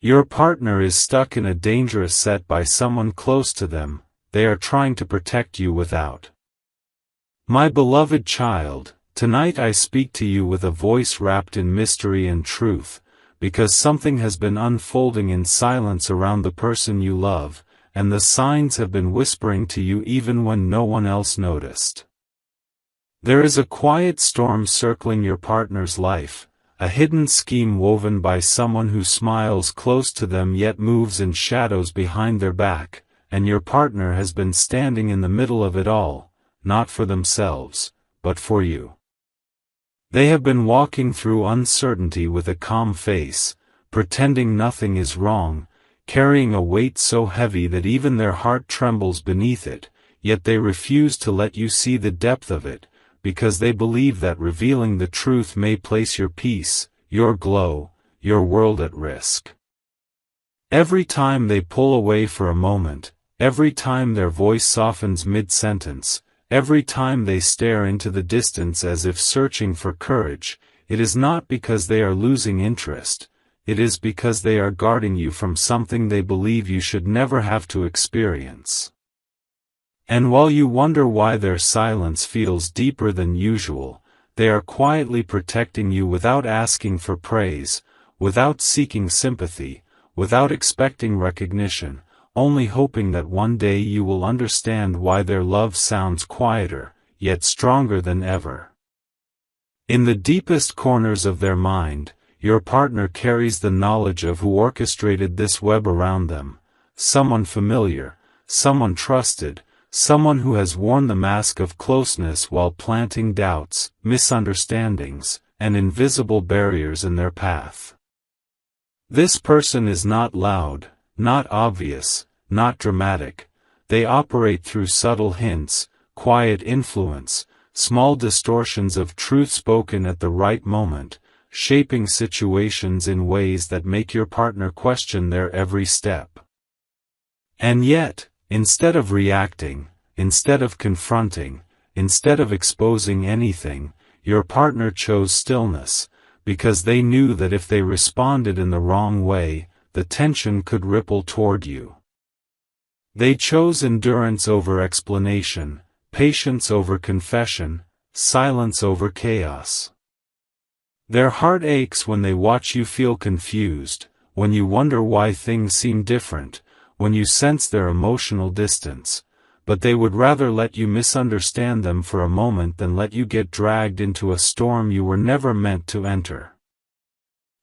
Your partner is stuck in a dangerous set by someone close to them. They are trying to protect you without. My beloved child, tonight I speak to you with a voice wrapped in mystery and truth, because something has been unfolding in silence around the person you love, and the signs have been whispering to you even when no one else noticed. There is a quiet storm circling your partner's life, a hidden scheme woven by someone who smiles close to them yet moves in shadows behind their back, and your partner has been standing in the middle of it all, not for themselves, but for you. They have been walking through uncertainty with a calm face, pretending nothing is wrong, carrying a weight so heavy that even their heart trembles beneath it, yet they refuse to let you see the depth of it, because they believe that revealing the truth may place your peace, your glow, your world at risk. Every time they pull away for a moment, every time their voice softens mid-sentence, every time they stare into the distance as if searching for courage, it is not because they are losing interest, it is because they are guarding you from something they believe you should never have to experience. And while you wonder why their silence feels deeper than usual, they are quietly protecting you without asking for praise, without seeking sympathy, without expecting recognition, only hoping that one day you will understand why their love sounds quieter, yet stronger than ever. In the deepest corners of their mind, your partner carries the knowledge of who orchestrated this web around them, someone familiar, someone trusted, someone who has worn the mask of closeness while planting doubts, misunderstandings, and invisible barriers in their path. This person is not loud, not obvious, not dramatic. They operate through subtle hints, quiet influence, small distortions of truth spoken at the right moment, shaping situations in ways that make your partner question their every step. And yet, instead of reacting, instead of confronting, instead of exposing anything, your partner chose stillness, because they knew that if they responded in the wrong way, the tension could ripple toward you. They chose endurance over explanation, patience over confession, silence over chaos. Their heart aches when they watch you feel confused, when you wonder why things seem different, when you sense their emotional distance, but they would rather let you misunderstand them for a moment than let you get dragged into a storm you were never meant to enter.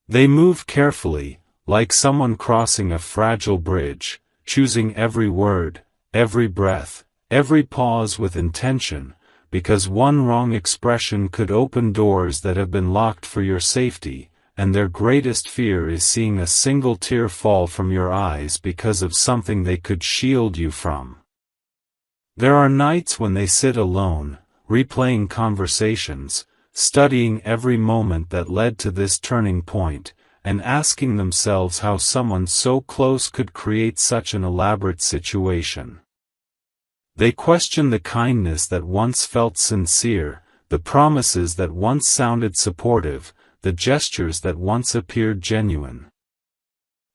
They move carefully, like someone crossing a fragile bridge, choosing every word, every breath, every pause with intention, because one wrong expression could open doors that have been locked for your safety, and their greatest fear is seeing a single tear fall from your eyes because of something they could shield you from. There are nights when they sit alone, replaying conversations, studying every moment that led to this turning point, and asking themselves how someone so close could create such an elaborate situation. They question the kindness that once felt sincere, the promises that once sounded supportive, the gestures that once appeared genuine.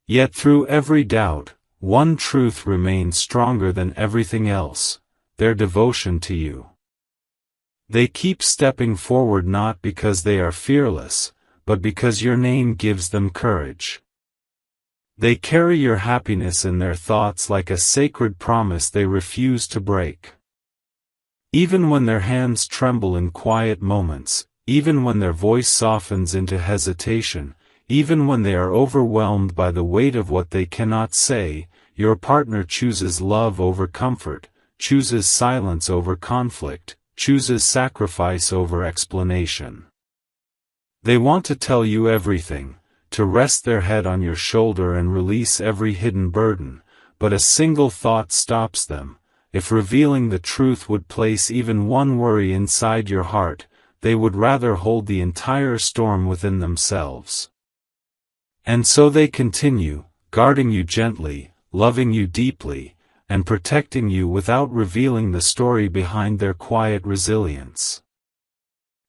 Yet through every doubt, one truth remains stronger than everything else: their devotion to you. They keep stepping forward not because they are fearless, but because your name gives them courage. They carry your happiness in their thoughts like a sacred promise they refuse to break. Even when their hands tremble in quiet moments, even when their voice softens into hesitation, even when they are overwhelmed by the weight of what they cannot say, your partner chooses love over comfort, chooses silence over conflict, chooses sacrifice over explanation. They want to tell you everything, to rest their head on your shoulder and release every hidden burden, but a single thought stops them: if revealing the truth would place even one worry inside your heart, they would rather hold the entire storm within themselves. And so they continue, guarding you gently, loving you deeply, and protecting you without revealing the story behind their quiet resilience.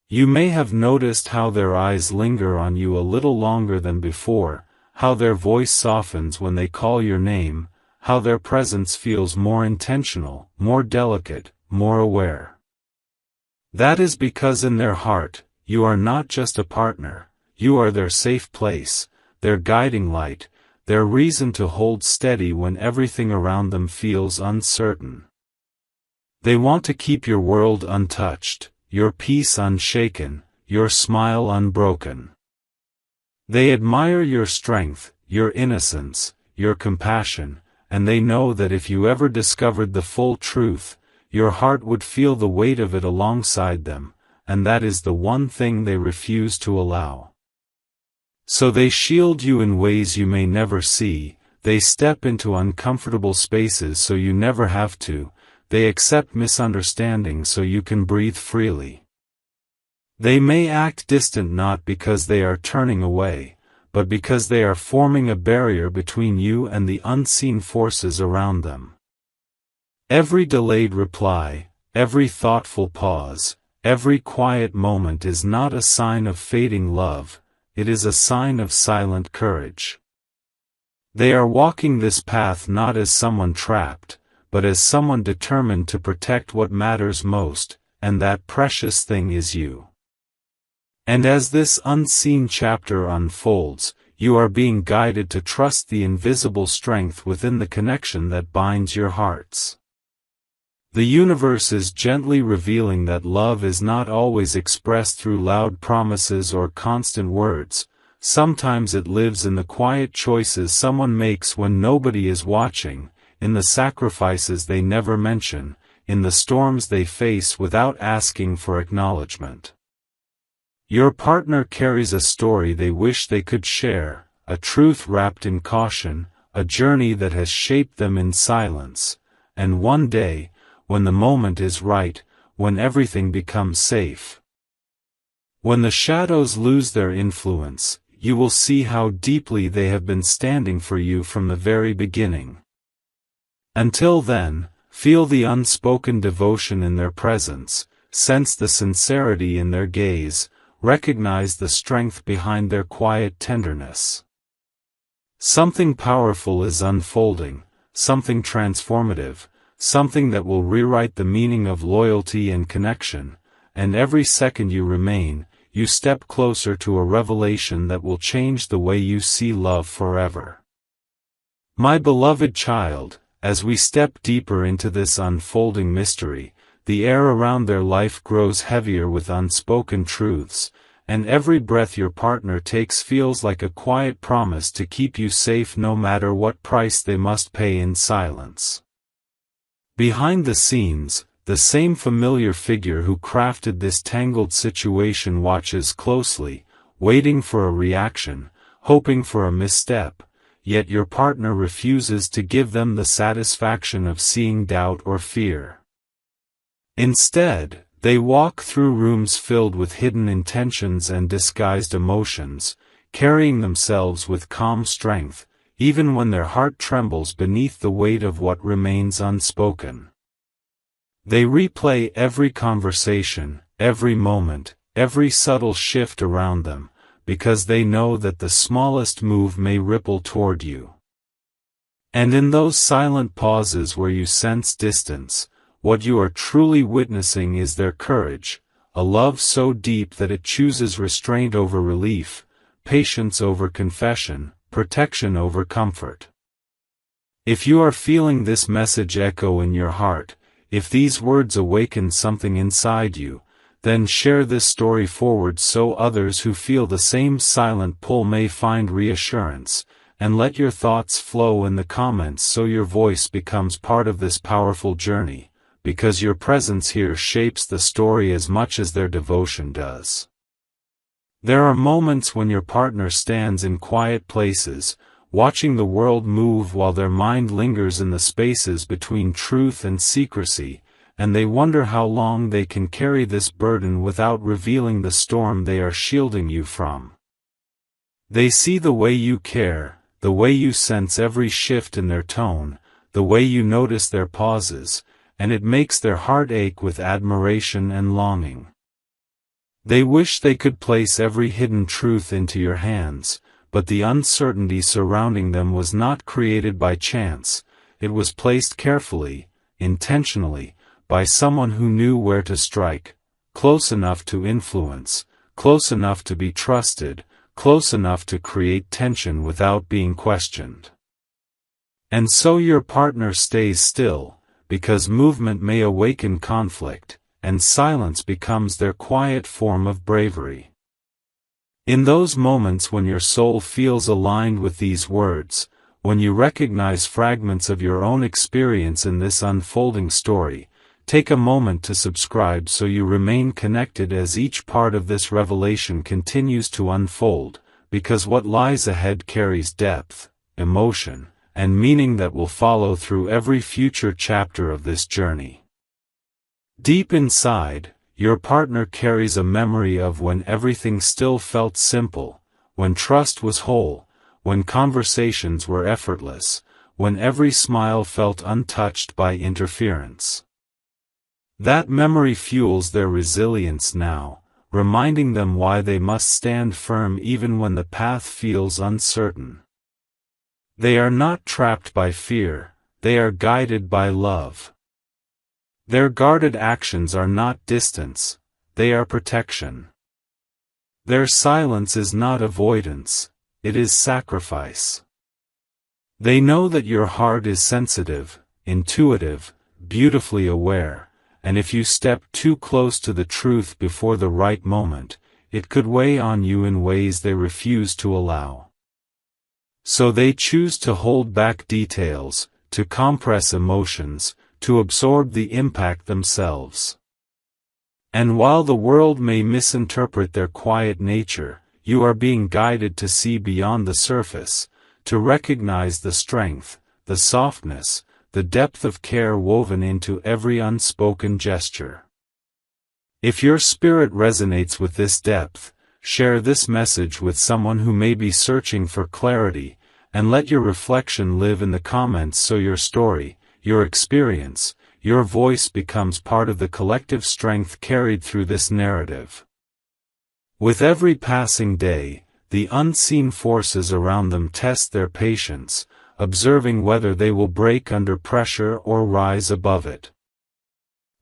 You may have noticed how their eyes linger on you a little longer than before, how their voice softens when they call your name, how their presence feels more intentional, more delicate, more aware. That is because in their heart, you are not just a partner, you are their safe place, their guiding light, their reason to hold steady when everything around them feels uncertain. They want to keep your world untouched, your peace unshaken, your smile unbroken. They admire your strength, your innocence, your compassion, and they know that if you ever discovered the full truth, your heart would feel the weight of it alongside them, and that is the one thing they refuse to allow. So they shield you in ways you may never see, they step into uncomfortable spaces so you never have to, they accept misunderstanding so you can breathe freely. They may act distant not because they are turning away, but because they are forming a barrier between you and the unseen forces around them. Every delayed reply, every thoughtful pause, every quiet moment is not a sign of fading love, it is a sign of silent courage. They are walking this path not as someone trapped, but as someone determined to protect what matters most, and that precious thing is you. And as this unseen chapter unfolds, you are being guided to trust the invisible strength within the connection that binds your hearts. The universe is gently revealing that love is not always expressed through loud promises or constant words. Sometimes it lives in the quiet choices someone makes when nobody is watching, in the sacrifices they never mention, in the storms they face without asking for acknowledgement. Your partner carries a story they wish they could share, a truth wrapped in caution, a journey that has shaped them in silence, and one day, when the moment is right, when everything becomes safe, when the shadows lose their influence, you will see how deeply they have been standing for you from the very beginning. Until then, feel the unspoken devotion in their presence, sense the sincerity in their gaze, recognize the strength behind their quiet tenderness. Something powerful is unfolding, something transformative, something that will rewrite the meaning of loyalty and connection, and every second you remain, you step closer to a revelation that will change the way you see love forever. My beloved child, as we step deeper into this unfolding mystery, the air around their life grows heavier with unspoken truths, and every breath your partner takes feels like a quiet promise to keep you safe no matter what price they must pay in silence. Behind the scenes, the same familiar figure who crafted this tangled situation watches closely, waiting for a reaction, hoping for a misstep, yet your partner refuses to give them the satisfaction of seeing doubt or fear. Instead, they walk through rooms filled with hidden intentions and disguised emotions, carrying themselves with calm strength, even when their heart trembles beneath the weight of what remains unspoken. They replay every conversation, every moment, every subtle shift around them, because they know that the smallest move may ripple toward you. And in those silent pauses where you sense distance, what you are truly witnessing is their courage, a love so deep that it chooses restraint over relief, patience over confession, protection over comfort. If you are feeling this message echo in your heart, if these words awaken something inside you, then share this story forward so others who feel the same silent pull may find reassurance, and let your thoughts flow in the comments so your voice becomes part of this powerful journey, because your presence here shapes the story as much as their devotion does. There are moments when your partner stands in quiet places, watching the world move while their mind lingers in the spaces between truth and secrecy, and they wonder how long they can carry this burden without revealing the storm they are shielding you from. They see the way you care, the way you sense every shift in their tone, the way you notice their pauses, and it makes their heart ache with admiration and longing. They wish they could place every hidden truth into your hands, but the uncertainty surrounding them was not created by chance, it was placed carefully, intentionally, by someone who knew where to strike, close enough to influence, close enough to be trusted, close enough to create tension without being questioned. And so your partner stays still, because movement may awaken conflict, and silence becomes their quiet form of bravery. In those moments when your soul feels aligned with these words, when you recognize fragments of your own experience in this unfolding story, take a moment to subscribe so you remain connected as each part of this revelation continues to unfold, because what lies ahead carries depth, emotion, and meaning that will follow through every future chapter of this journey. Deep inside, your partner carries a memory of when everything still felt simple, when trust was whole, when conversations were effortless, when every smile felt untouched by interference. That memory fuels their resilience now, reminding them why they must stand firm even when the path feels uncertain. They are not trapped by fear, they are guided by love. Their guarded actions are not distance, they are protection. Their silence is not avoidance, it is sacrifice. They know that your heart is sensitive, intuitive, beautifully aware, and if you step too close to the truth before the right moment, it could weigh on you in ways they refuse to allow. So they choose to hold back details, to compress emotions, to absorb the impact themselves. And while the world may misinterpret their quiet nature, you are being guided to see beyond the surface, to recognize the strength, the softness, the depth of care woven into every unspoken gesture. If your spirit resonates with this depth, share this message with someone who may be searching for clarity, and let your reflection live in the comments so your story, your experience, your voice becomes part of the collective strength carried through this narrative. With every passing day, the unseen forces around them test their patience, observing whether they will break under pressure or rise above it.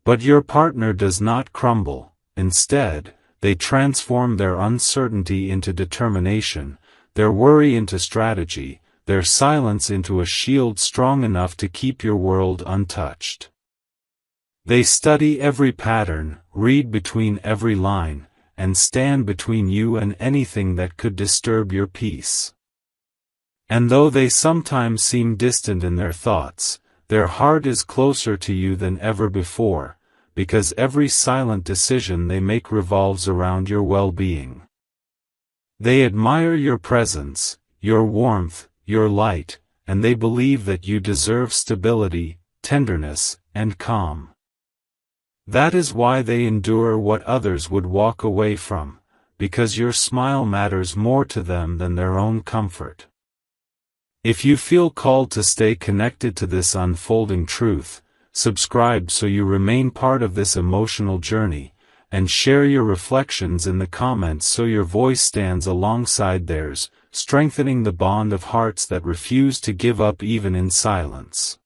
But your partner does not crumble, instead, they transform their uncertainty into determination, their worry into strategy, their silence into a shield strong enough to keep your world untouched. They study every pattern, read between every line, and stand between you and anything that could disturb your peace. And though they sometimes seem distant in their thoughts, their heart is closer to you than ever before, because every silent decision they make revolves around your well-being. They admire your presence, your warmth, your light, and they believe that you deserve stability, tenderness, and calm. That is why they endure what others would walk away from, because your smile matters more to them than their own comfort. If you feel called to stay connected to this unfolding truth, subscribe so you remain part of this emotional journey, and share your reflections in the comments so your voice stands alongside theirs, strengthening the bond of hearts that refuse to give up even in silence.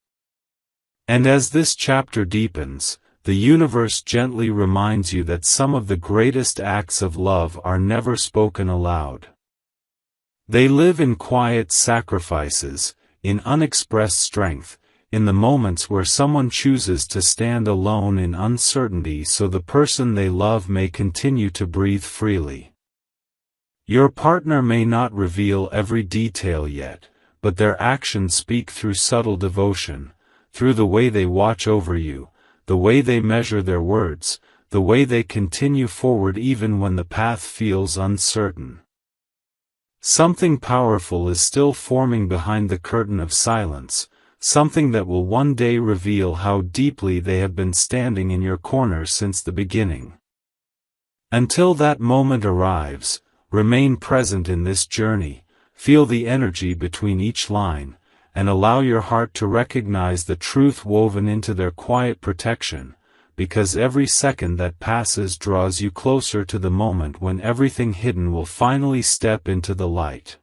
And as this chapter deepens, the universe gently reminds you that some of the greatest acts of love are never spoken aloud. They live in quiet sacrifices, in unexpressed strength, in the moments where someone chooses to stand alone in uncertainty so the person they love may continue to breathe freely. Your partner may not reveal every detail yet, but their actions speak through subtle devotion, through the way they watch over you, the way they measure their words, the way they continue forward even when the path feels uncertain. Something powerful is still forming behind the curtain of silence, something that will one day reveal how deeply they have been standing in your corner since the beginning. Until that moment arrives, remain present in this journey, feel the energy between each line, and allow your heart to recognize the truth woven into their quiet protection, because every second that passes draws you closer to the moment when everything hidden will finally step into the light.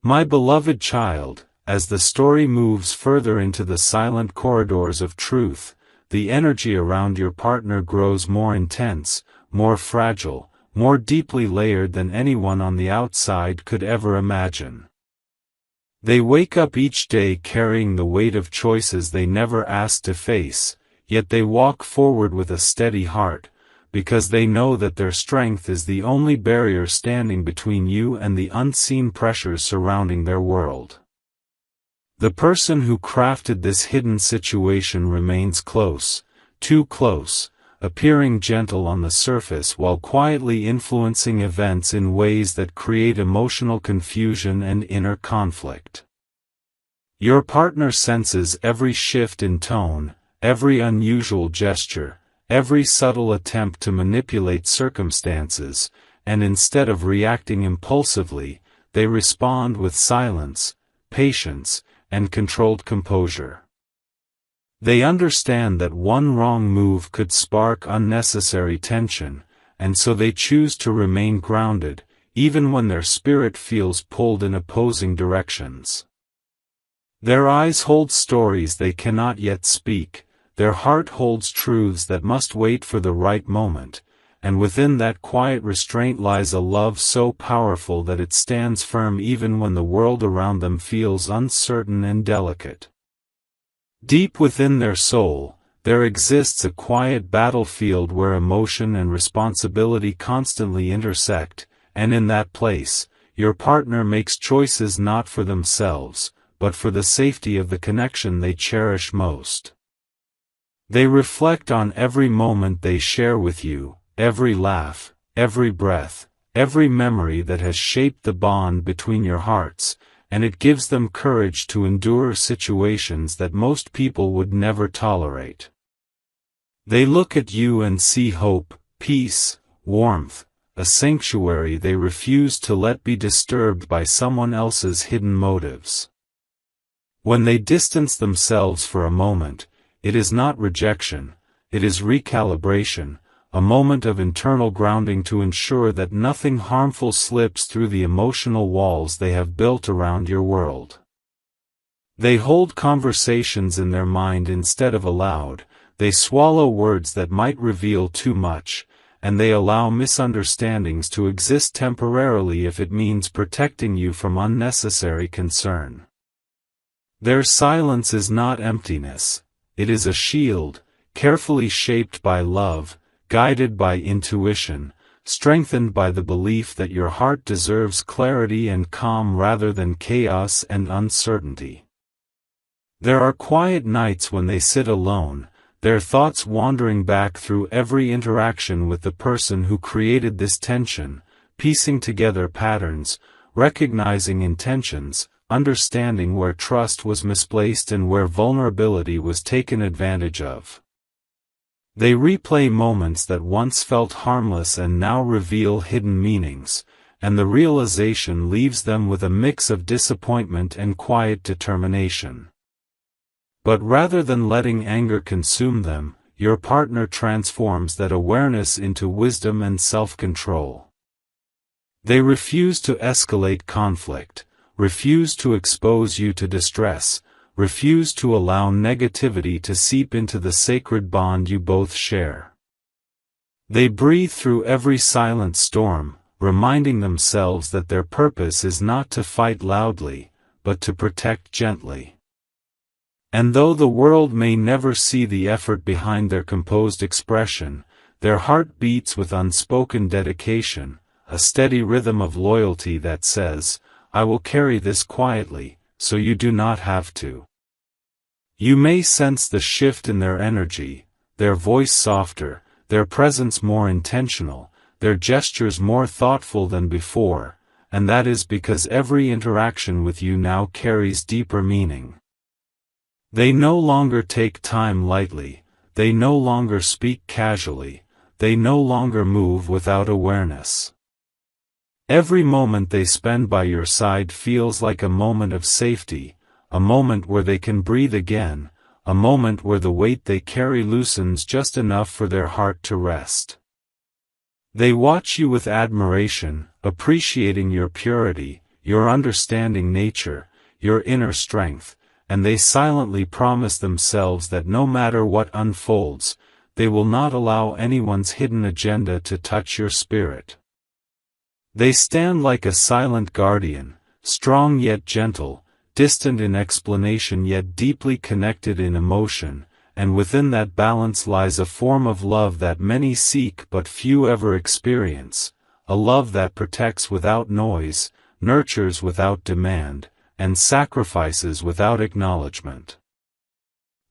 My beloved child, as the story moves further into the silent corridors of truth, the energy around your partner grows more intense, more fragile, more deeply layered than anyone on the outside could ever imagine. They wake up each day carrying the weight of choices they never asked to face, yet they walk forward with a steady heart, because they know that their strength is the only barrier standing between you and the unseen pressures surrounding their world. The person who crafted this hidden situation remains close, too close, appearing gentle on the surface while quietly influencing events in ways that create emotional confusion and inner conflict. Your partner senses every shift in tone, every unusual gesture, every subtle attempt to manipulate circumstances, and instead of reacting impulsively, they respond with silence, patience, and controlled composure. They understand that one wrong move could spark unnecessary tension, and so they choose to remain grounded, even when their spirit feels pulled in opposing directions. Their eyes hold stories they cannot yet speak, their heart holds truths that must wait for the right moment, and within that quiet restraint lies a love so powerful that it stands firm even when the world around them feels uncertain and delicate. Deep within their soul, there exists a quiet battlefield where emotion and responsibility constantly intersect, and in that place, your partner makes choices not for themselves, but for the safety of the connection they cherish most. They reflect on every moment they share with you, every laugh, every breath, every memory that has shaped the bond between your hearts, and it gives them courage to endure situations that most people would never tolerate. They look at you and see hope, peace, warmth, a sanctuary they refuse to let be disturbed by someone else's hidden motives. When they distance themselves for a moment, it is not rejection, it is recalibration, a moment of internal grounding to ensure that nothing harmful slips through the emotional walls they have built around your world. They hold conversations in their mind instead of aloud, they swallow words that might reveal too much, and they allow misunderstandings to exist temporarily if it means protecting you from unnecessary concern. Their silence is not emptiness, it is a shield, carefully shaped by love, guided by intuition, strengthened by the belief that your heart deserves clarity and calm rather than chaos and uncertainty. There are quiet nights when they sit alone, their thoughts wandering back through every interaction with the person who created this tension, piecing together patterns, recognizing intentions, understanding where trust was misplaced and where vulnerability was taken advantage of. They replay moments that once felt harmless and now reveal hidden meanings, and the realization leaves them with a mix of disappointment and quiet determination. But rather than letting anger consume them, your partner transforms that awareness into wisdom and self-control. They refuse to escalate conflict, refuse to expose you to distress, refuse to allow negativity to seep into the sacred bond you both share. They breathe through every silent storm, reminding themselves that their purpose is not to fight loudly, but to protect gently. And though the world may never see the effort behind their composed expression, their heart beats with unspoken dedication, a steady rhythm of loyalty that says, "I will carry this quietly, so you do not have to." You may sense the shift in their energy, their voice softer, their presence more intentional, their gestures more thoughtful than before, and that is because every interaction with you now carries deeper meaning. They no longer take time lightly, they no longer speak casually, they no longer move without awareness. Every moment they spend by your side feels like a moment of safety, a moment where they can breathe again, a moment where the weight they carry loosens just enough for their heart to rest. They watch you with admiration, appreciating your purity, your understanding nature, your inner strength, and they silently promise themselves that no matter what unfolds, they will not allow anyone's hidden agenda to touch your spirit. They stand like a silent guardian, strong yet gentle, distant in explanation yet deeply connected in emotion, and within that balance lies a form of love that many seek but few ever experience, a love that protects without noise, nurtures without demand, and sacrifices without acknowledgement.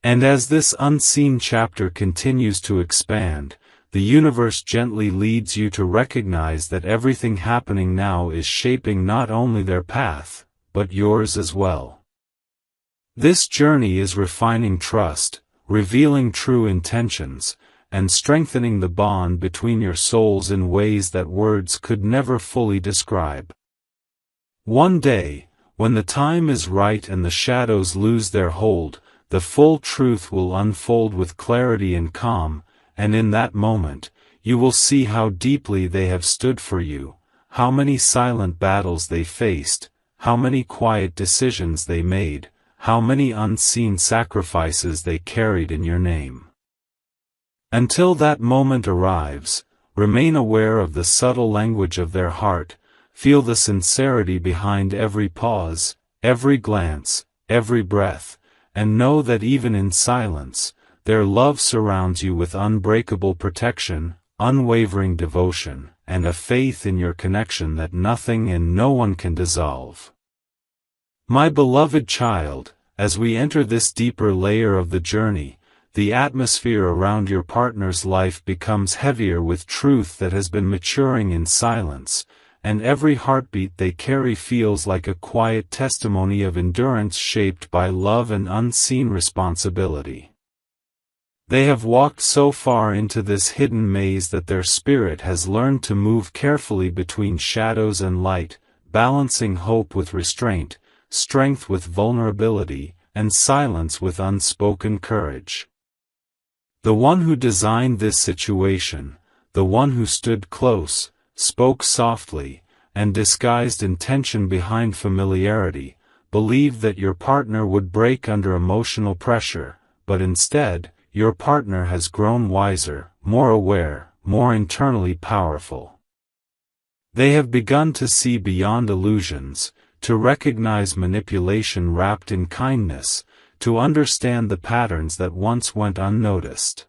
And as this unseen chapter continues to expand, the universe gently leads you to recognize that everything happening now is shaping not only their path, but yours as well. This journey is refining trust, revealing true intentions, and strengthening the bond between your souls in ways that words could never fully describe. One day, when the time is right and the shadows lose their hold, the full truth will unfold with clarity and calm, and in that moment, you will see how deeply they have stood for you, how many silent battles they faced, how many quiet decisions they made, how many unseen sacrifices they carried in your name. Until that moment arrives, remain aware of the subtle language of their heart, feel the sincerity behind every pause, every glance, every breath, and know that even in silence, their love surrounds you with unbreakable protection, unwavering devotion, and a faith in your connection that nothing and no one can dissolve. My beloved child, as we enter this deeper layer of the journey, the atmosphere around your partner's life becomes heavier with truth that has been maturing in silence, and every heartbeat they carry feels like a quiet testimony of endurance shaped by love and unseen responsibility. They have walked so far into this hidden maze that their spirit has learned to move carefully between shadows and light, balancing hope with restraint, strength with vulnerability, and silence with unspoken courage. The one who designed this situation, the one who stood close, spoke softly, and disguised intention behind familiarity, believed that your partner would break under emotional pressure, but instead, your partner has grown wiser, more aware, more internally powerful. They have begun to see beyond illusions, to recognize manipulation wrapped in kindness, to understand the patterns that once went unnoticed.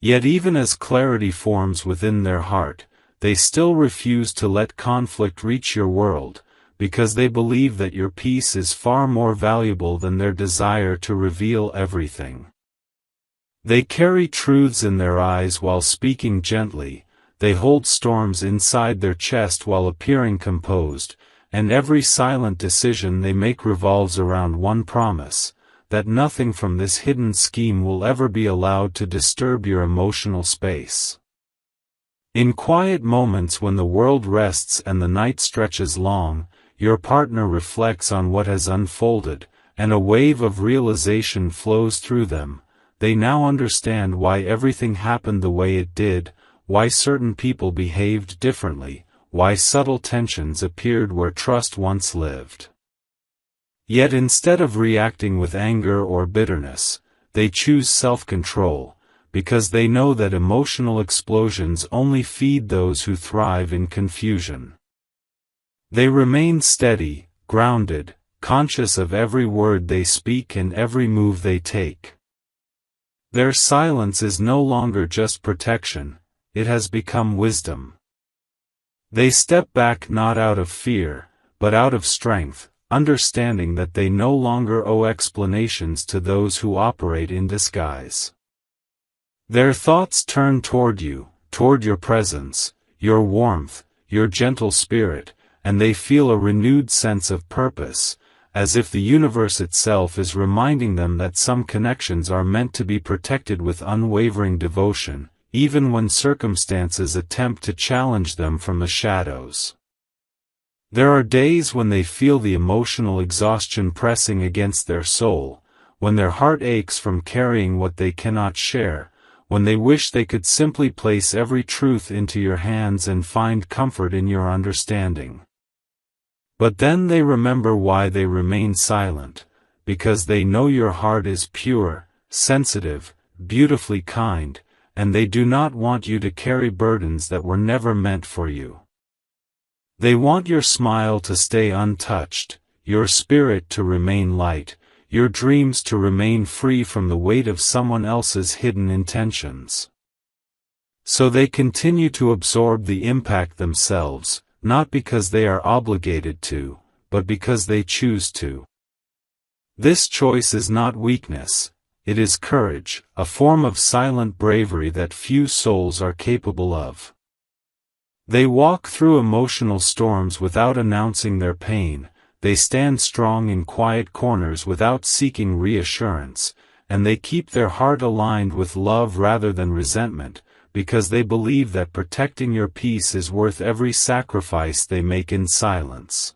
Yet even as clarity forms within their heart, they still refuse to let conflict reach your world, because they believe that your peace is far more valuable than their desire to reveal everything. They carry truths in their eyes while speaking gently, they hold storms inside their chest while appearing composed, and every silent decision they make revolves around one promise, that nothing from this hidden scheme will ever be allowed to disturb your emotional space. In quiet moments when the world rests and the night stretches long, your partner reflects on what has unfolded, and a wave of realization flows through them. They now understand why everything happened the way it did, why certain people behaved differently, why subtle tensions appeared where trust once lived. Yet instead of reacting with anger or bitterness, they choose self-control, because they know that emotional explosions only feed those who thrive in confusion. They remain steady, grounded, conscious of every word they speak and every move they take. Their silence is no longer just protection, it has become wisdom. They step back not out of fear, but out of strength, understanding that they no longer owe explanations to those who operate in disguise. Their thoughts turn toward you, toward your presence, your warmth, your gentle spirit, and they feel a renewed sense of purpose, as if the universe itself is reminding them that some connections are meant to be protected with unwavering devotion, even when circumstances attempt to challenge them from the shadows. There are days when they feel the emotional exhaustion pressing against their soul, when their heart aches from carrying what they cannot share, when they wish they could simply place every truth into your hands and find comfort in your understanding. But then they remember why they remain silent, because they know your heart is pure, sensitive, beautifully kind, and they do not want you to carry burdens that were never meant for you. They want your smile to stay untouched, your spirit to remain light, your dreams to remain free from the weight of someone else's hidden intentions. So they continue to absorb the impact themselves, not because they are obligated to, but because they choose to. This choice is not weakness, it is courage, a form of silent bravery that few souls are capable of. They walk through emotional storms without announcing their pain, they stand strong in quiet corners without seeking reassurance, and they keep their heart aligned with love rather than resentment, because they believe that protecting your peace is worth every sacrifice they make in silence.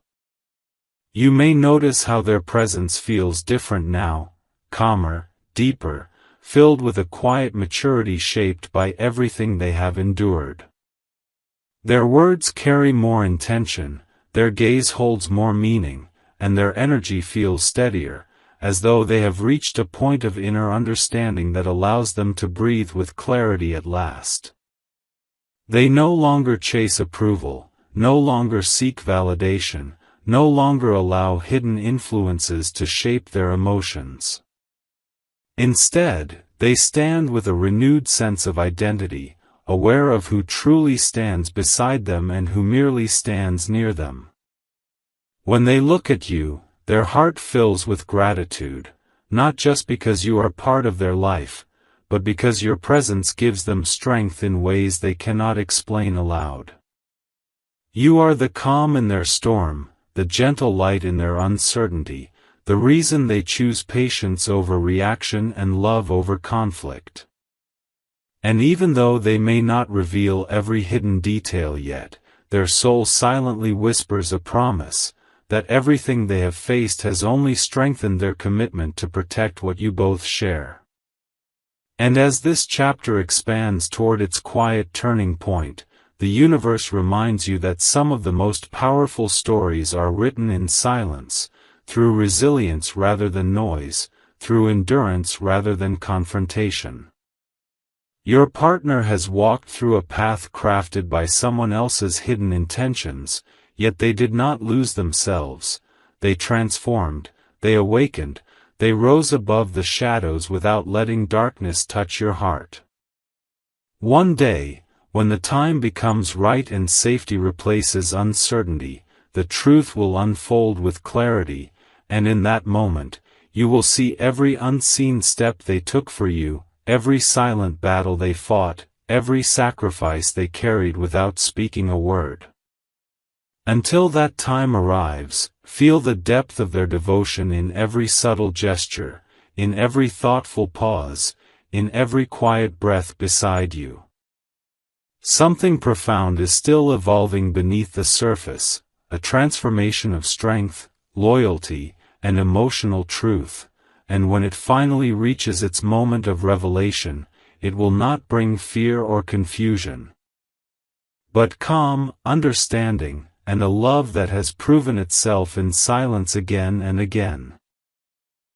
You may notice how their presence feels different now, calmer, deeper, filled with a quiet maturity shaped by everything they have endured. Their words carry more intention, their gaze holds more meaning, and their energy feels steadier, as though they have reached a point of inner understanding that allows them to breathe with clarity at last. They no longer chase approval, no longer seek validation, no longer allow hidden influences to shape their emotions. Instead, they stand with a renewed sense of identity, aware of who truly stands beside them and who merely stands near them. When they look at you, their heart fills with gratitude, not just because you are part of their life, but because your presence gives them strength in ways they cannot explain aloud. You are the calm in their storm, the gentle light in their uncertainty, the reason they choose patience over reaction and love over conflict. And even though they may not reveal every hidden detail yet, their soul silently whispers a promise, that everything they have faced has only strengthened their commitment to protect what you both share. And as this chapter expands toward its quiet turning point, the universe reminds you that some of the most powerful stories are written in silence, through resilience rather than noise, through endurance rather than confrontation. Your partner has walked through a path crafted by someone else's hidden intentions, yet they did not lose themselves, they transformed, they awakened, they rose above the shadows without letting darkness touch your heart. One day, when the time becomes right and safety replaces uncertainty, the truth will unfold with clarity, and in that moment, you will see every unseen step they took for you, every silent battle they fought, every sacrifice they carried without speaking a word. Until that time arrives, feel the depth of their devotion in every subtle gesture, in every thoughtful pause, in every quiet breath beside you. Something profound is still evolving beneath the surface, a transformation of strength, loyalty, and emotional truth, and when it finally reaches its moment of revelation, it will not bring fear or confusion, but calm, understanding, and a love that has proven itself in silence again and again.